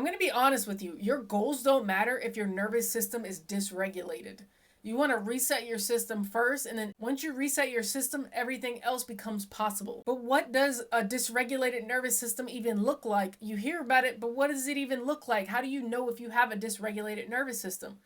I'm going to be honest with you. Your goals don't matter if your nervous system is dysregulated. You want to reset your system first, and then once you reset your system, everything else becomes possible. But what does a dysregulated nervous system even look like? You hear about it, but what does it even look like? How do you know if you have a dysregulated nervous system?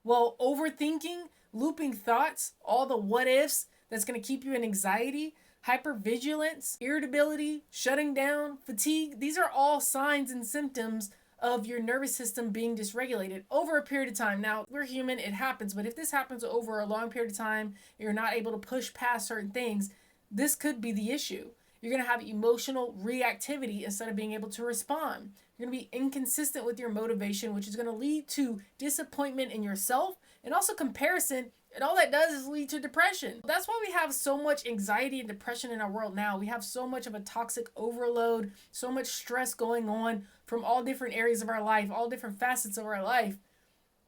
Well, overthinking, looping thoughts, all the what ifs that's going to keep you in anxiety, hypervigilance, irritability, shutting down, fatigue, these are all signs and symptoms of your nervous system being dysregulated over a period of time. Now, we're human, it happens, but if this happens over a long period of time, you're not able to push past certain things, this could be the issue. You're going to have emotional reactivity instead of being able to respond. You're going to be inconsistent with your motivation, which is going to lead to disappointment in yourself and also comparison. And all that does is lead to depression. That's why we have so much anxiety and depression in our world now. We have so much of a toxic overload, so much stress going on from all different areas of our life, all different facets of our life.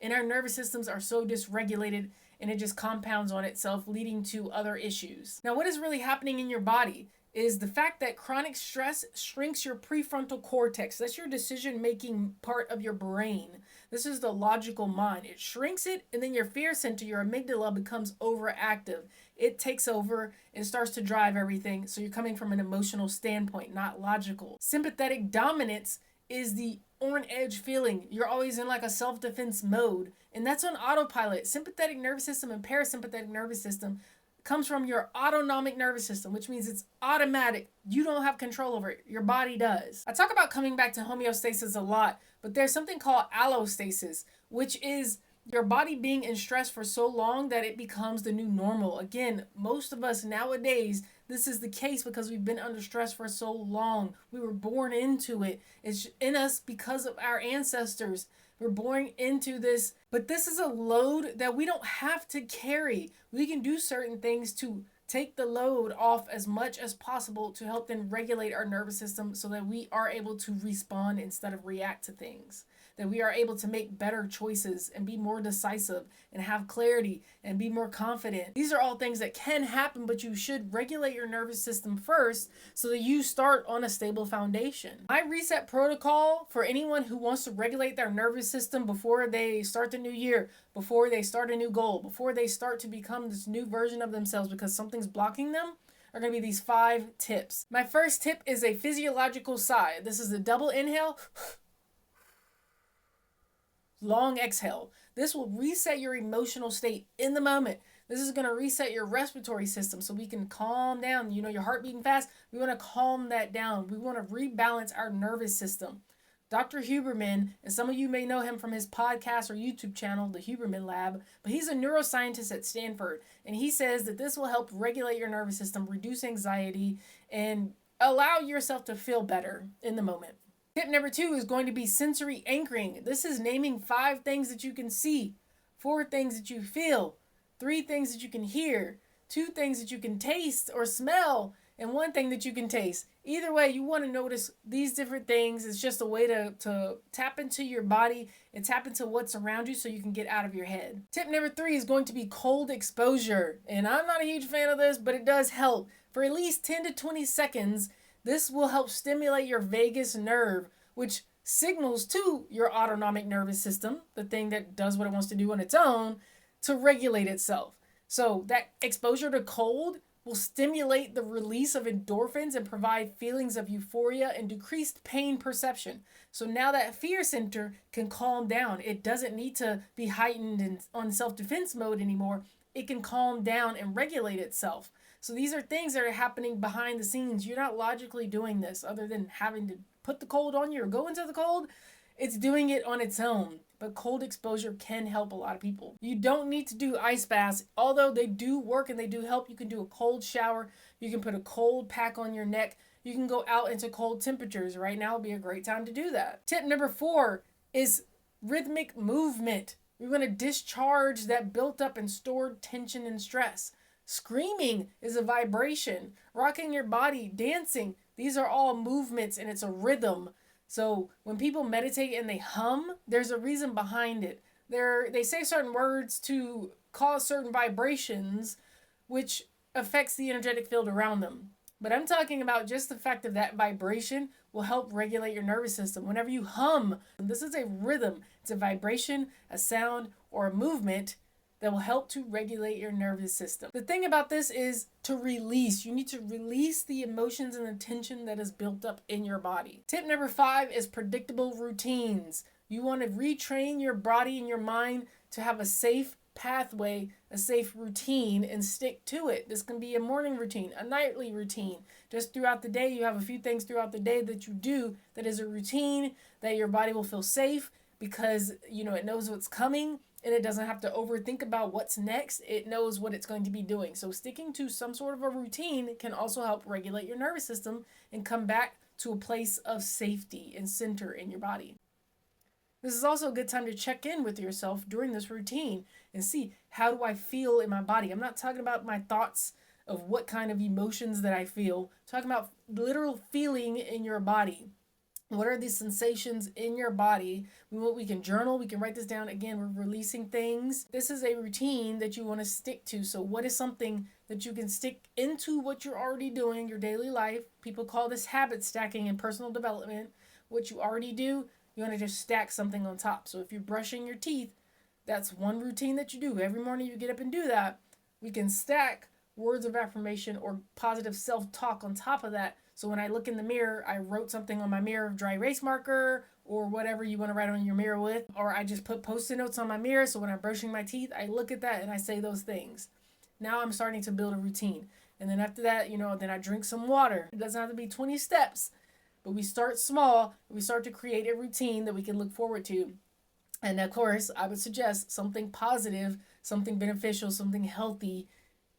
And our nervous systems are so dysregulated, and it just compounds on itself, leading to other issues. Now, what is really happening in your body is the fact that chronic stress shrinks your prefrontal cortex. That's your decision-making part of your brain. This is the logical mind. It shrinks it, and then your fear center, your amygdala, becomes overactive. It takes over and starts to drive everything. So you're coming from an emotional standpoint, not logical. Sympathetic dominance is the on edge feeling. You're always in like a self-defense mode, and that's on autopilot. Sympathetic nervous system and parasympathetic nervous system comes from your autonomic nervous system, which means it's automatic. You don't have control over it. Your body does. I talk about coming back to homeostasis a lot, but there's something called allostasis, which is your body being in stress for so long that it becomes the new normal. Again, most of us nowadays, this is the case because we've been under stress for so long. We were born into it. It's in us because of our ancestors. We're born into this, but this is a load that we don't have to carry. We can do certain things to take the load off as much as possible to help then regulate our nervous system so that we are able to respond instead of react to things. That we are able to make better choices and be more decisive and have clarity and be more confident. These are all things that can happen, but you should regulate your nervous system first so that you start on a stable foundation. My reset protocol for anyone who wants to regulate their nervous system before they start the new year, before they start a new goal, before they start to become this new version of themselves because something's blocking them, are going to be these 5 tips. My first tip is a physiological sigh. This is a double inhale, long exhale. This will reset your emotional state in the moment. This is going to reset your respiratory system so we can calm down. You know, your heart beating fast. We want to calm that down. We want to rebalance our nervous system. Dr. Huberman, and some of you may know him from his podcast or YouTube channel, the Huberman Lab, but he's a neuroscientist at Stanford, and he says that this will help regulate your nervous system, reduce anxiety, and allow yourself to feel better in the moment. Tip number 2 is going to be sensory anchoring. This is naming 5 things that you can see, 4 things that you feel, 3 things that you can hear, 2 things that you can taste or smell, and 1 thing that you can taste. Either way, you want to notice these different things. It's just a way to tap into your body and tap into what's around you so you can get out of your head. Tip number 3 is going to be cold exposure. And I'm not a huge fan of this, but it does help. For at least 10 to 20 seconds, this will help stimulate your vagus nerve, which signals to your autonomic nervous system, the thing that does what it wants to do on its own, to regulate itself. So that exposure to cold will stimulate the release of endorphins and provide feelings of euphoria and decreased pain perception. So now that fear center can calm down. It doesn't need to be heightened and on self-defense mode anymore. It can calm down and regulate itself. So these are things that are happening behind the scenes. You're not logically doing this other than having to put the cold on you or go into the cold. It's doing it on its own. But cold exposure can help a lot of people. You don't need to do ice baths, although they do work and they do help. You can do a cold shower. You can put a cold pack on your neck. You can go out into cold temperatures. Right now would be a great time to do that. Tip number 4 is rhythmic movement. We want to discharge that built up and stored tension and stress. Screaming is a vibration. Rocking your body, dancing, these are all movements and it's a rhythm. So when people meditate and they hum, there's a reason behind it. They say certain words to cause certain vibrations, which affects the energetic field around them. But I'm talking about just the fact of that vibration will help regulate your nervous system. Whenever you hum, this is a rhythm, it's a vibration, a sound, or a movement that will help to regulate your nervous system. The thing about this is to release. You need to release the emotions and the tension that is built up in your body. Tip number 5 is predictable routines. You want to retrain your body and your mind to have a safe pathway, a safe routine, and stick to it. This can be a morning routine, a nightly routine. Just throughout the day, you have a few things throughout the day that you do that is a routine that your body will feel safe because, it knows what's coming and it doesn't have to overthink about what's next. It knows what it's going to be doing. So sticking to some sort of a routine can also help regulate your nervous system and come back to a place of safety and center in your body. This is also a good time to check in with yourself during this routine and see, how do I feel in my body? I'm not talking about my thoughts of what kind of emotions that I feel. I'm talking about literal feeling in your body. What are these sensations in your body? We can journal, we can write this down. Again, we're releasing things. This is a routine that you want to stick to. So what is something that you can stick into what you're already doing, your daily life? People call this habit stacking in personal development. What you already do, you want to just stack something on top. So if you're brushing your teeth, that's one routine that you do. Every morning you get up and do that. We can stack words of affirmation or positive self-talk on top of that. So when I look in the mirror, I wrote something on my mirror, dry erase marker, or whatever you want to write on your mirror with. Or I just put Post-it notes on my mirror. So when I'm brushing my teeth, I look at that and I say those things. Now I'm starting to build a routine. And then after that, then I drink some water. It doesn't have to be 20 steps. But we start small. We start to create a routine that we can look forward to. And of course, I would suggest something positive, something beneficial, something healthy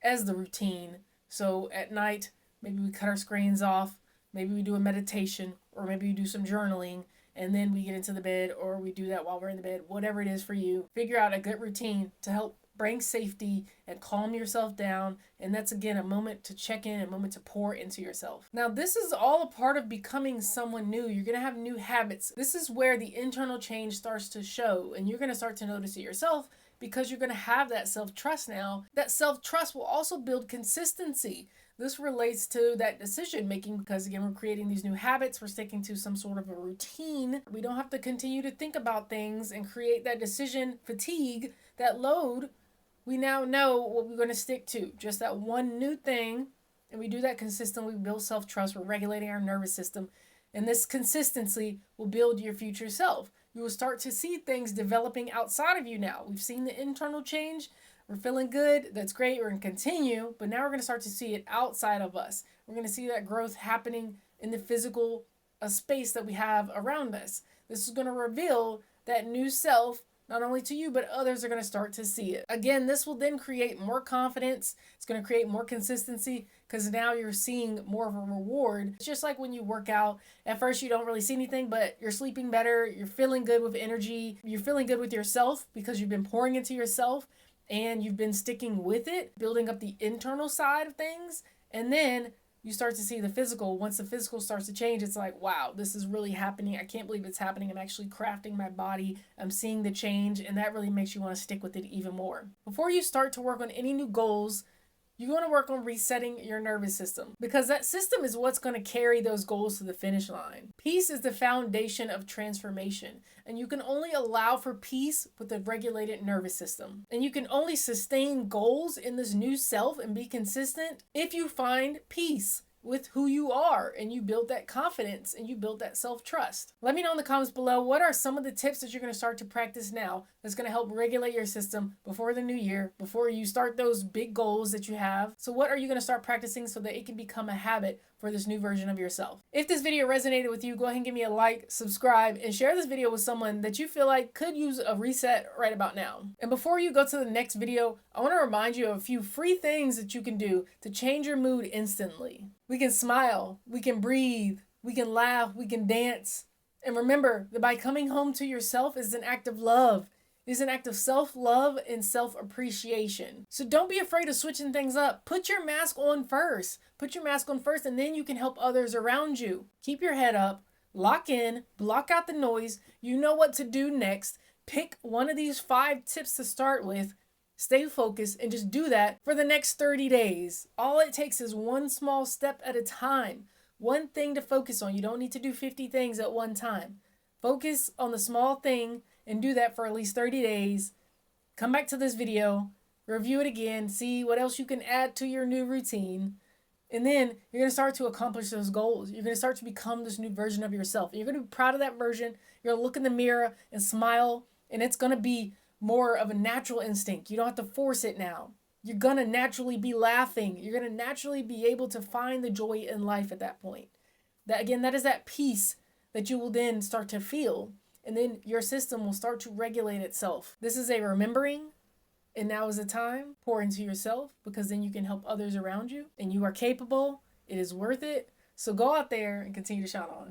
as the routine. So at night, maybe we cut our screens off, maybe we do a meditation, or maybe we do some journaling, and then we get into the bed, or we do that while we're in the bed, whatever it is for you. Figure out a good routine to help bring safety and calm yourself down. And that's, again, a moment to check in, a moment to pour into yourself. Now, this is all a part of becoming someone new. You're going to have new habits. This is where the internal change starts to show, and you're going to start to notice it yourself because you're going to have that self-trust now. That self-trust will also build consistency. This relates to that decision making because, again, we're creating these new habits. We're sticking to some sort of a routine. We don't have to continue to think about things and create that decision fatigue, that load. We now know what we're going to stick to. Just that one new thing. And we do that consistently. We build self-trust. We're regulating our nervous system. And this consistency will build your future self. You will start to see things developing outside of you now. We've seen the internal change. We're feeling good. That's great. We're going to continue. But now we're going to start to see it outside of us. We're going to see that growth happening in the physical space that we have around us. This is going to reveal that new self, not only to you, but others are going to start to see it. Again, this will then create more confidence. It's going to create more consistency because now you're seeing more of a reward. It's just like when you work out. At first, you don't really see anything, but you're sleeping better. You're feeling good with energy. You're feeling good with yourself because you've been pouring into yourself. And you've been sticking with it, building up the internal side of things. And then you start to see the physical. Once the physical starts to change, it's like, wow, this is really happening. I can't believe it's happening. I'm actually crafting my body. I'm seeing the change. And that really makes you want to stick with it even more. Before you start to work on any new goals, you want to work on resetting your nervous system because that system is what's going to carry those goals to the finish line. Peace is the foundation of transformation, and you can only allow for peace with a regulated nervous system. And you can only sustain goals in this new self and be consistent if you find peace with who you are and you build that confidence and you build that self-trust. Let me know in the comments below, what are some of the tips that you're going to start to practice now that's going to help regulate your system before the new year, before you start those big goals that you have. So what are you going to start practicing so that it can become a habit for this new version of yourself? If this video resonated with you, go ahead and give me a like, subscribe, and share this video with someone that you feel like could use a reset right about now. And before you go to the next video, I want to remind you of a few free things that you can do to change your mood instantly. We can smile, we can breathe, we can laugh, we can dance. And remember that by coming home to yourself is an act of love. It is an act of self-love and self-appreciation. So don't be afraid of switching things up. Put your mask on first. Put your mask on first, and then you can help others around you. Keep your head up, lock in, block out the noise. You know what to do next. Pick one of these 5 tips to start with. Stay focused and just do that for the next 30 days. All it takes is one small step at a time. One thing to focus on. You don't need to do 50 things at one time. Focus on the small thing and do that for at least 30 days. Come back to this video, review it again, see what else you can add to your new routine. And then you're going to start to accomplish those goals. You're going to start to become this new version of yourself. You're going to be proud of that version. You're going to look in the mirror and smile. And it's going to be more of a natural instinct. You don't have to force it now. You're going to naturally be laughing. You're going to naturally be able to find the joy in life at that point. That is that peace that you will then start to feel. And then your system will start to regulate itself. This is a remembering. And now is the time. Pour into yourself, because then you can help others around you. And you are capable. It is worth it. So go out there and continue to shine on.